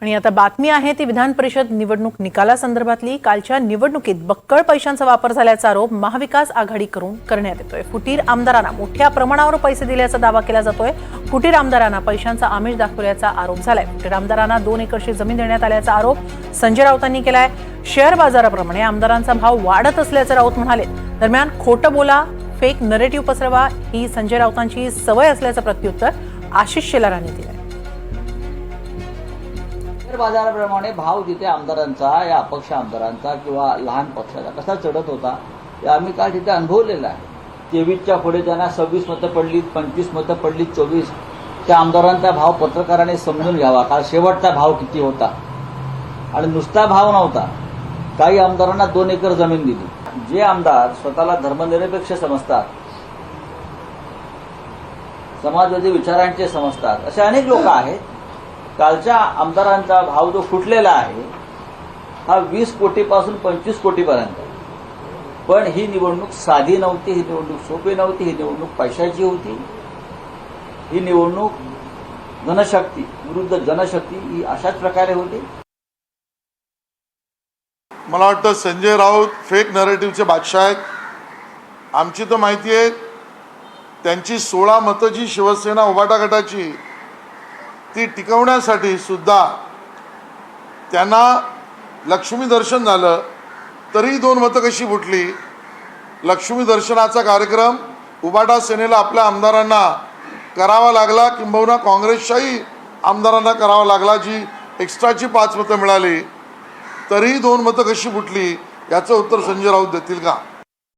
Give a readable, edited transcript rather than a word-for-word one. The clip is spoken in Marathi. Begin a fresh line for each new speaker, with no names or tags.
आणि आता बातमी आहे ती विधान परिषद निवडणूक निकालासंदर्भातली। कालच्या निवडणुकीत बक्कळ पैशांचा वापर झाल्याचा आरोप महाविकास आघाडीकडून करण्यात येतोय। फुटीर आमदारांना मोठ्या प्रमाणावर पैसे दिल्याचा दावा केला जातोय। फुटीर आमदारांना पैशांचा आमिष दाखवल्याचा आरोप झालाय। फुटीर आमदारांना 2 एकरची जमीन देण्यात आल्याचा आरोप संजय राऊतांनी केलाय। शेअर बाजाराप्रमाणे आमदारांचा भाव वाढत असल्याचे राऊत म्हणाले। दरम्यान खोटं बोला, फेक नरेटिव्ह पसरवा ही संजय राऊतांची सवय असल्याचं प्रत्युत्तर आशिष शेलारांनी दिलंय।
शेअर बाजाराप्रमाणे भाव जिथे आमदारांचा या अपक्ष आमदारांचा किंवा लहान पक्षाचा कसा चढत होता हे आम्ही काल तिथे अनुभवलेलं आहे। 23च्या पुढे त्यांना 26 मतं पडलीत, 25 मतं पडलीत, 24 त्या आमदारांचा भाव पत्रकाराने समजून घ्यावा। काल शेवटचा भाव किती होता आणि नुसता भाव नव्हता, काही आमदारांना 2 एकर जमीन दिली। जे आमदार स्वतःला धर्मनिरपेक्ष समजतात, समाजवादी विचारांचे समजतात असे अनेक लोक आहेत। कालच्या आमदारांचा भाव जो फुटलेला आहे हा 20 कोटीपासून 25 कोटीपर्यंत। पण ही निवडणूक साधी नव्हती, ही निवडणूक सोपी नव्हती, ही निवडणूक पैशाची होती। ही निवडणूक धनशक्ती विरुद्ध जनशक्ती ही अशाच प्रकारे होती।
मला वाटतं संजय राऊत फेक नरेटिव्हचे बादशाह आहेत। आमची तर माहिती आहे त्यांची 16 मतं जी शिवसेना उभाटा गटाची ती टिकवण्यासाठी सुद्धा त्यांना लक्ष्मी दर्शन झालं तरी 2 मतं कशी फुटली। लक्ष्मी दर्शनाचा कार्यक्रम उभाटा सेनेला आपल्या आमदारांना करावा लागला, किंबहुना काँग्रेसच्याही आमदारांना करावा लागला, जी एक्स्ट्राची 5 मतं मिळाली तरी 2 मतं कशी फुटली याचं उत्तर संजय राऊत देतील का?